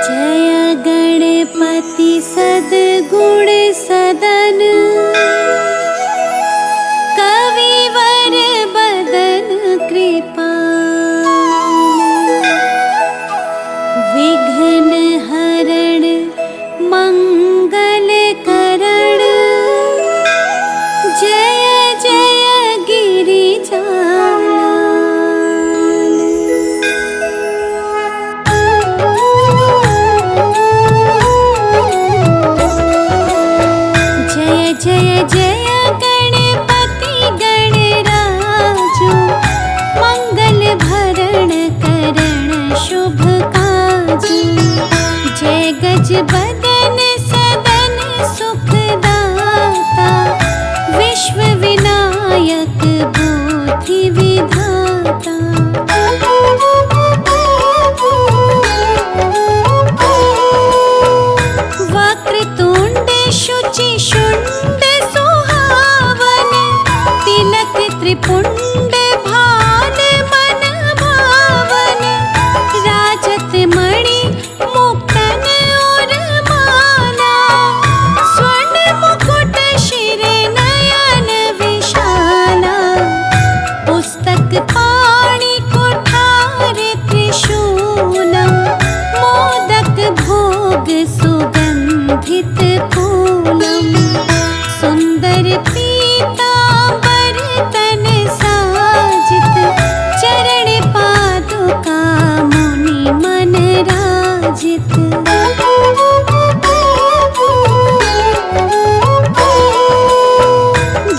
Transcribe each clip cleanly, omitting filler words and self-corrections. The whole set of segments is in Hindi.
जय गणपति सद्गुण सदन, कविवर बदन कृपाल। विघ्न हरण मंगल करण, जय जय गिरिजालाल। जय जय जय गणपति गणराजो, मंगल भरण करण शुभ काजो। जय गज बदन सदन सुखदाता, विश्व विनायक बुद्धि विधाता। वक्रतुंड शुचि शुंड सुहावन, तिलक त्रिपुंड भाल मन भावन। राजत मणि मुक्तन और माला, स्वर्ण मुकुट शिर नयन विशाला। पुस्तक पाणि कुठार त्रिशूलम, मोदक भोग सुगंधित फूलम। सुंदर पीतांबर तन साजित, चरण पादुका मुनि मन राजित।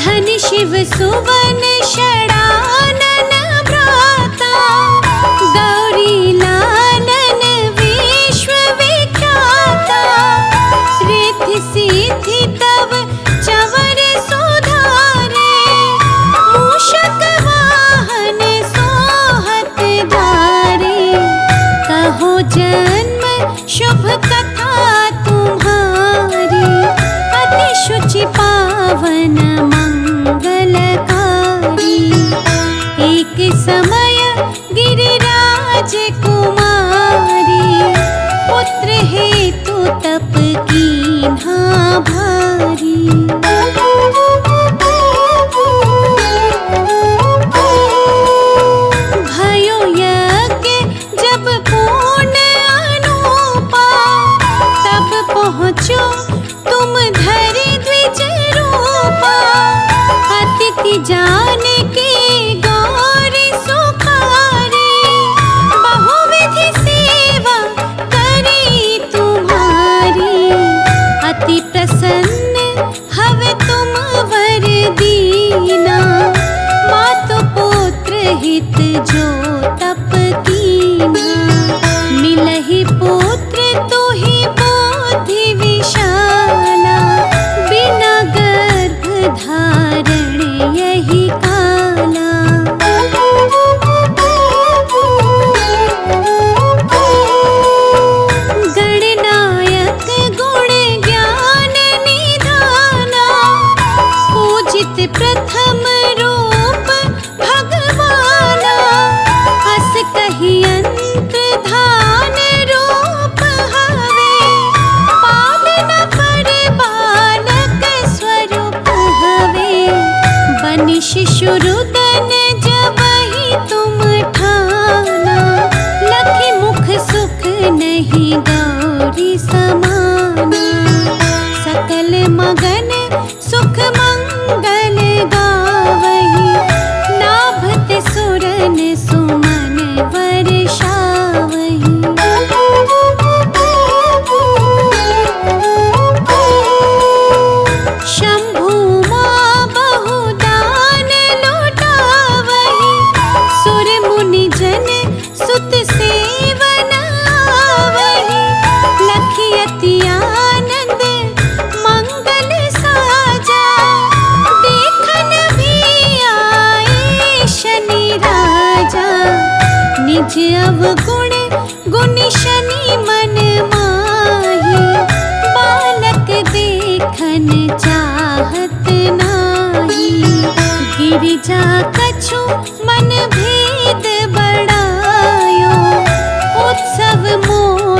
धन शिव सुवन षडानन भ्राता, गौरी लालन विश्व विख्याता। रिद्धि सिद्धि तव चवर सुधारे, मूषक वाहन सोहत धारे। कहो जन्म शुभ कथा तुम्हारी, अति शुचि पावन मंगलकारी। एक समय गिरिराज कुमारी, पुत्र हेतु तप कीन्हा भारी। भयो यज्ञ जब पूर्ण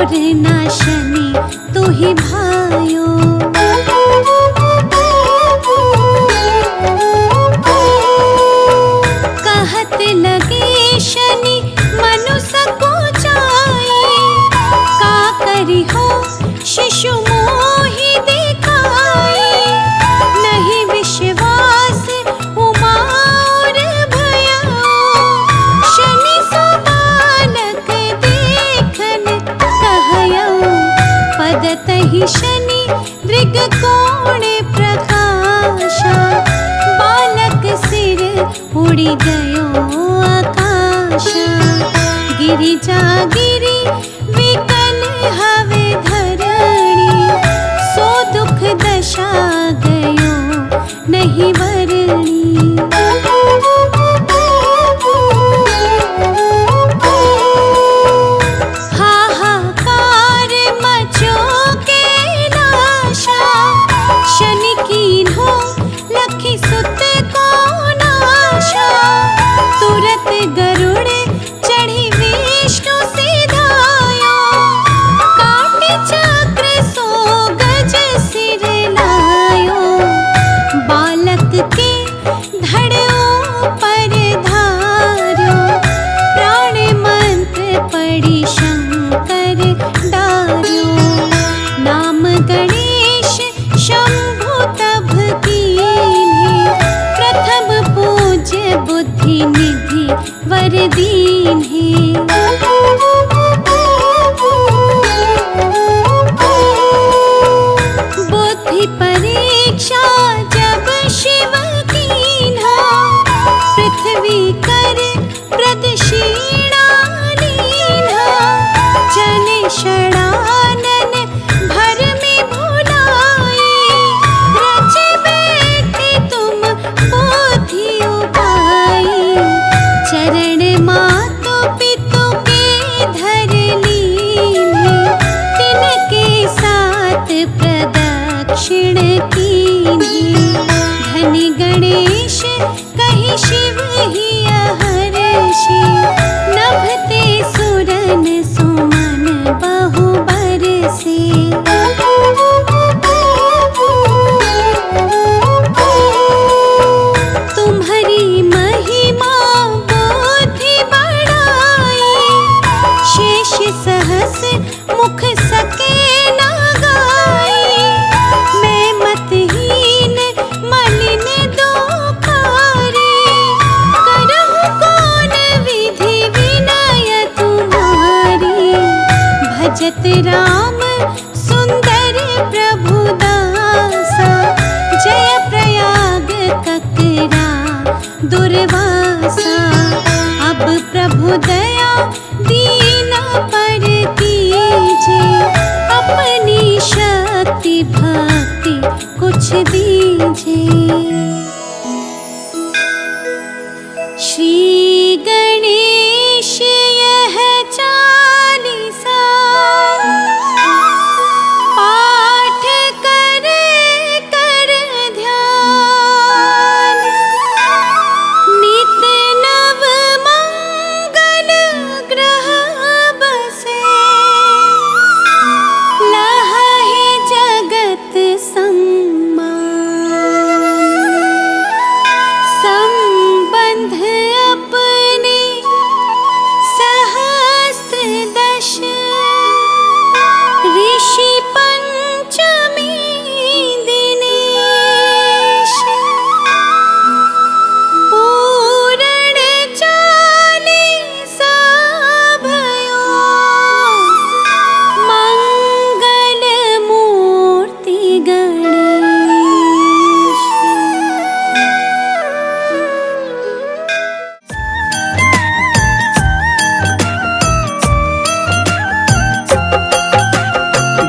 और ना शनि तू ही भायो। कहत लगे शनि मनुष्य को जाए, का करी हो शिशु मोहि दिखाए। नहीं विश्वास उमा और भयो, शनि सो बालक देखन कहयो। पदतहि शनि दृग कोण प्रकाशा, बालक सिर उड़ी गयो आकाशा। गिरिजा गिरी विकल हवे धरणी, सो दुख दशा गयो नहीं वरणी। हाहाकार मचो के नाशा, शनि कीन्हो लखी सुत को नाशा। तुरत गरुड़ चढ़ी विष्णु सिधायो, काटे चक्र सो गज सिर लायो। बालक के धड़ों पर धारो, प्राण मंत्र पढ़ी शंकर डार्यो। नाम गणेश शंभु तब कीन्हे, प्रथम पूज्य बुद्धि निधि वर दीन्हे। बुद्धि परीक्षा जब शिव कीन्हा, पृथ्वी कर प्रदक्षिणा लीन्हा। चले षडानन भर में भुलाए, रचे बैठे तुम बुद्धि उपाय। चरण मातु पितु के धर लीन्हे, तिनके साथ प्रदक्षिण कीन्हे। धनि गणेश कहि शिव ही हर्षि, नभते सुरन सुमन बहु बरसे। तुम्हारी महिमा बुद्धि बढ़ाई, शेष सहस मुख सके ना गाई। मैं मतहीन मलिन दोखारी, करहु कौन विधि विनय तुम्हारी। भजत राम सुंदर प्रभु दासा, जय प्रयाग ककरा दुर्वासा। अब प्रभु दया दीना पर कीजे, अपनी शक्ति भक्ति कुछ दीजे। श्री गणेश यह चालीसा, पाठ करे कर ध्यान। नित नव मंगल ग्रह बसे, लहहि जगत सम्मान। संबंध अपने सहस्त्र दश, ऋषि पंचमी दिनेश। पूरण चालीसा भयो, मंगल मूर्ति गणेश।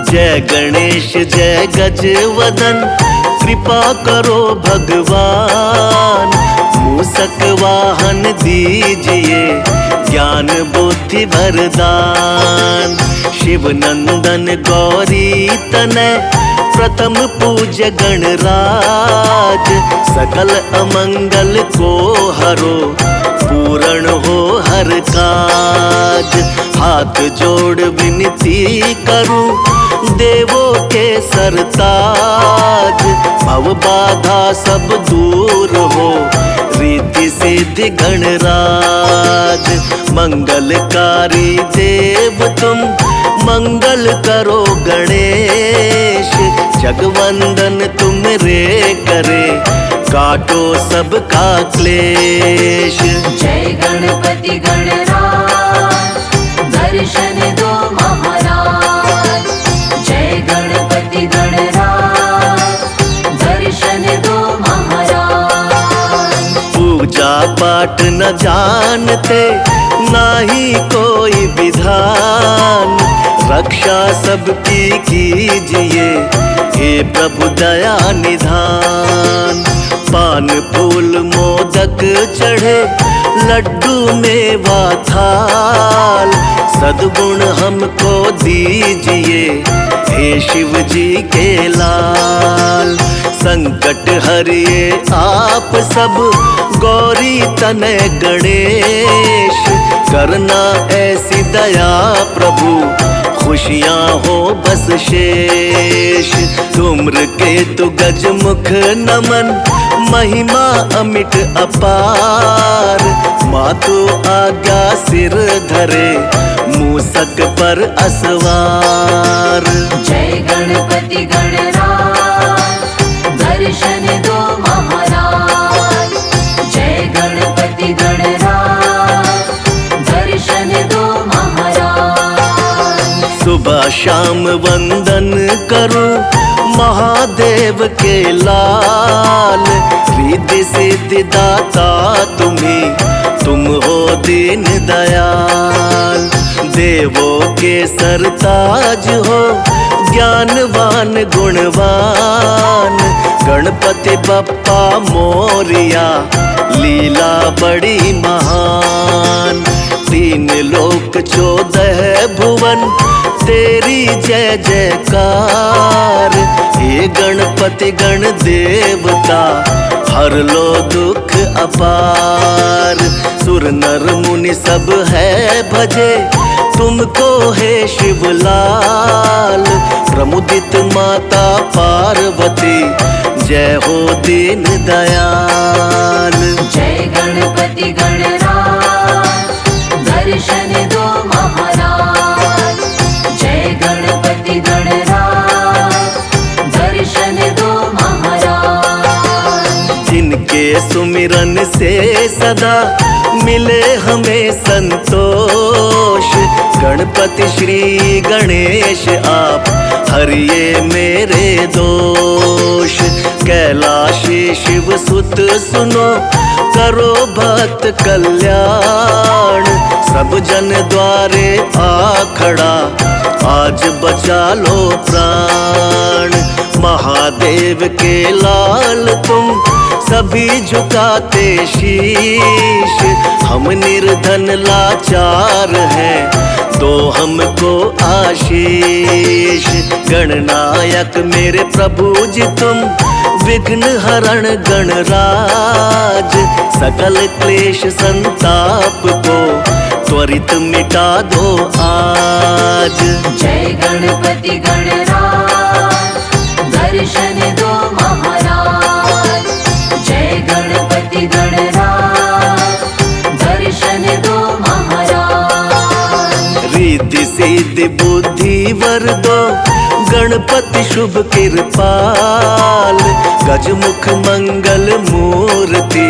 जय गणेश जय गजवदन, कृपा करो भगवान। मूषक वाहन दीजिए, ज्ञान बुद्धि वरदान। शिव नंदन गौरी तनय, प्रथम पूज्य गणराज, सकल अमंगल को हरो, पूर्ण हो हर काज। हाथ जोड़ विनती करूं, देवों के सरताज, भव बाधा सब दूर हो, रीति सिद्धि गणराज। मंगलकारी देव तुम, मंगल करो गणेश, जगवंदन तुम रे करे, काटो सबका क्लेश। जय गणपति गणराज, दर्शन दो महाराज। जय गणपति गणराज, दर्शन दो महाराज। पूजा पाठ न जानते, नाही कोई विधान, रक्षा सबकी कीजिए, हे प्रभु दया निधान। पान फूल मोदक चढ़े, लड्डू मेवा थाल, सद्गुण हमको दीजिए, हे शिव जी के लाल। संकट हरिए आप सब, गौरी तनय गणेश, करना ऐसी दया प्रभु, खुशियाँ हो बस शेष। धूम्र केतु गज मुख नमन, महिमा अमिट अपार, मातु आज्ञा सिर धरे, मूसक पर असवार। जय गणपति गणराज, दर्शन दो महाराज। जय गणपति गणराज, दर्शन दो महाराज। सुबह शाम वंदन करूं, महादेव के लाल, रिद्धि सिद्धि दाता तुम्ही, तुम हो दीन दयाल। देवों के सरताज हो, ज्ञानवान गुणवान, गणपति बप्पा मोरिया, लीला बड़ी महान। तीन लोक 14 भुवन, तेरी जय जयकार, हे गणपति गण देवता, हर लो दुख अपार। सुर नर मुनि सब है भजे, तुमको है शिवलाल, प्रमुदित माता पार्वती, जय हो दीन दयाल। जय गणपति गणराज, दर्शन दो महाराज। जय गणपति गणराज, दर्शन दो महाराज। जिनके सुमिरन से सदा मिले हमें संतोष, गणपति श्री गणेश आप, हरिये मेरे दोष। कैलाशी शिव सुत सुनो, करो भक्त कल्याण, सब जन द्वारे आ खड़ा, आज बचा लो प्राण। महादेव के लाल तुम, सभी झुकाते शीश, हम निर्धन लाचार हैं, दो हमको आशीष। गणनायक मेरे प्रभु जी तुम, विघ्न हरण गणराज, सकल क्लेश संताप को, त्वरित मिटा दो आज। जय गणपति गणराज, दर्शन दो महाराज। जय गणपति गणराज, दर्शन दो महाराज। रिद्धि सिद्धि बुद्धि वर दो, गणपति शुभ कृपाल, गजमुख मंगल मूर्ति,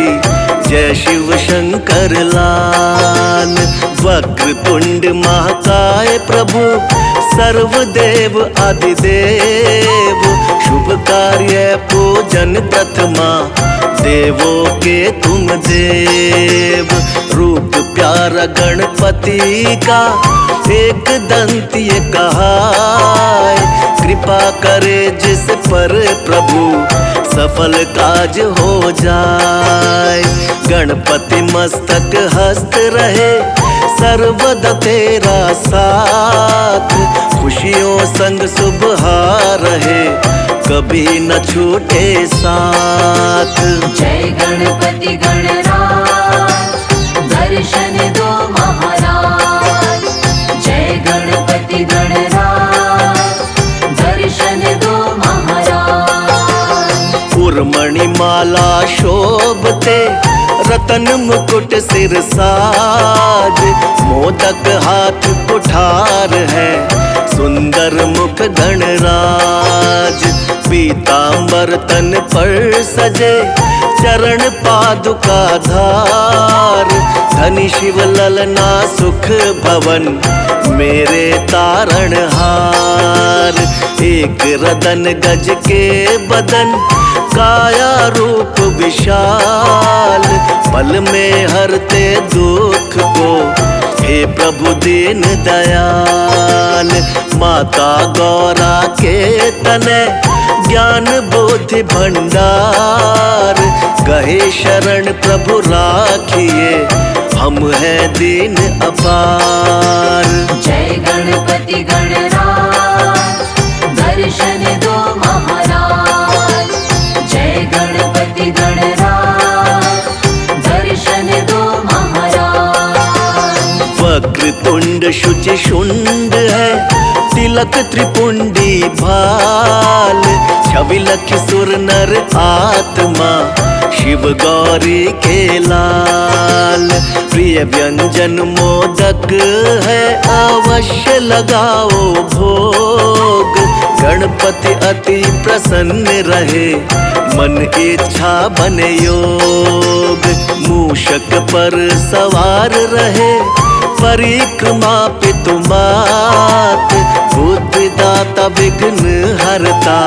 जय शिव शंकर लाल। वक्र तुंड महाकाय प्रभु, सर्वदेव आदिदेव, शुभ कार्य पूजन प्रथमा, देवों के तुम देव। रूप प्यारा गणपति का, एक दंत ये कहाय, कृपा करे जिस पर प्रभु, सफल काज हो जाए। गणपति मस्तक हस्त रहे, सर्वदा तेरा साथ, खुशियों संग सुबह रहे, कभी न छूटे साथ। जय गणपति गणराज दर्शन दो महाराज। जय गणपति गणराज दर्शन दो महाराज। उर्मणि माला शोभते रतन मुकुट सिर साज। मोदक हाथ कुठार है सुंदर मुख गणराज। पीतांबर तन पर सजे चरण पादुका धार। धनी शिव ललना सुख भवन मेरे तारण हार। एक रदन गज के बदन काया रूप विशाल। पल में हरते दुख को हे प्रभु दीन दयाल। माता गौरा के तने ज्ञान बुद्धि भंडार। गहे शरण प्रभु राखिए हम हैं दीन अपार। जय गणपति गणराज दर्शन दो महाराज। जय गणपति गणराज दर्शन दो महाराज। वक्रतुंड शुचि शुंड है तिलक त्रिपुंडी भाल। छवि लखि सुर नर आत्मा शिव गौरी के लाल। प्रिय व्यंजन मोदक है अवश्य लगाओ भोग। गणपति अति प्रसन्न रहे मन इच्छा बने योग। मूषक पर सवार रहे परिक्रमा पितु मात। बुद्धिदाता विघ्न हरता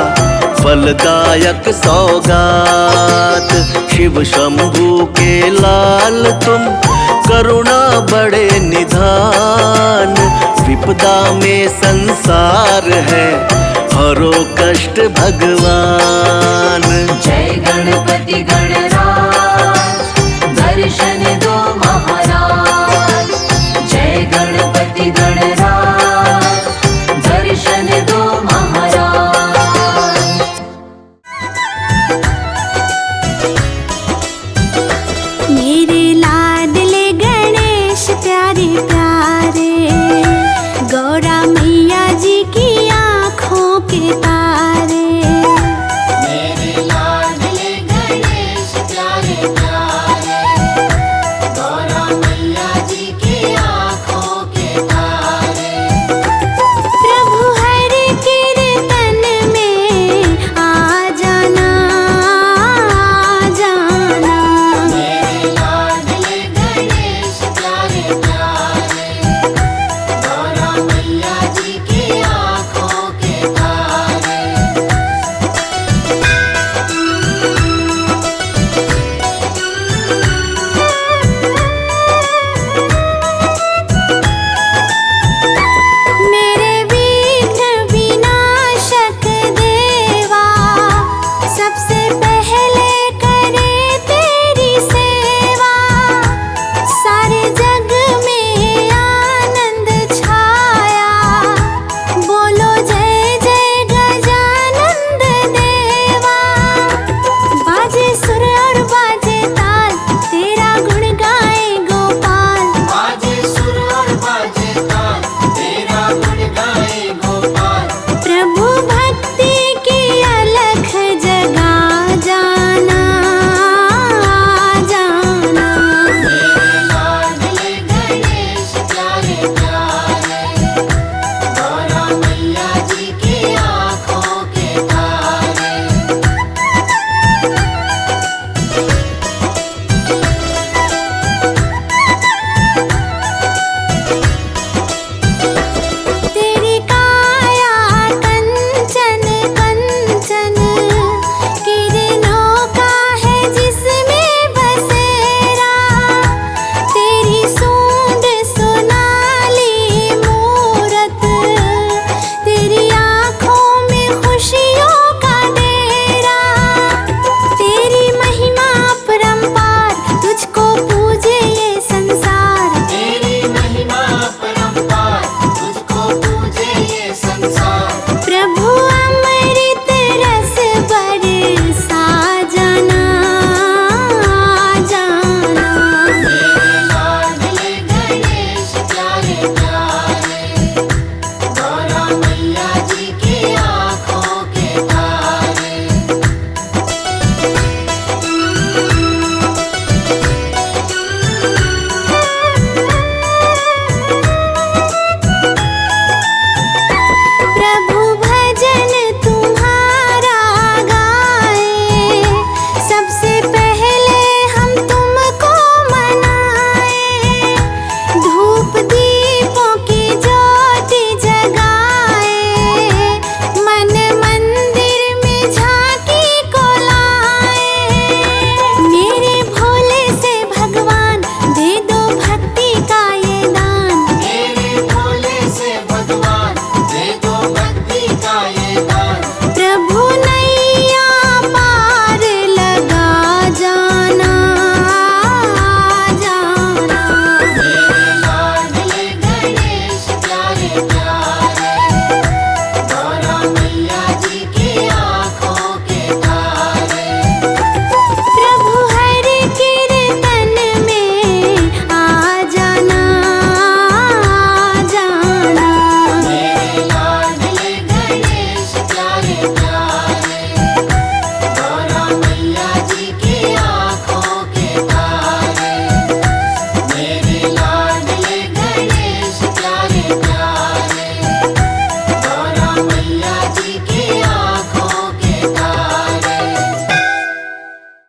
फलदायक सौगात। शिव शंभु के लाल तुम करुणा बड़े निधान। विपदा में संसार है हरो कष्ट भगवान। जय गणपति गणराज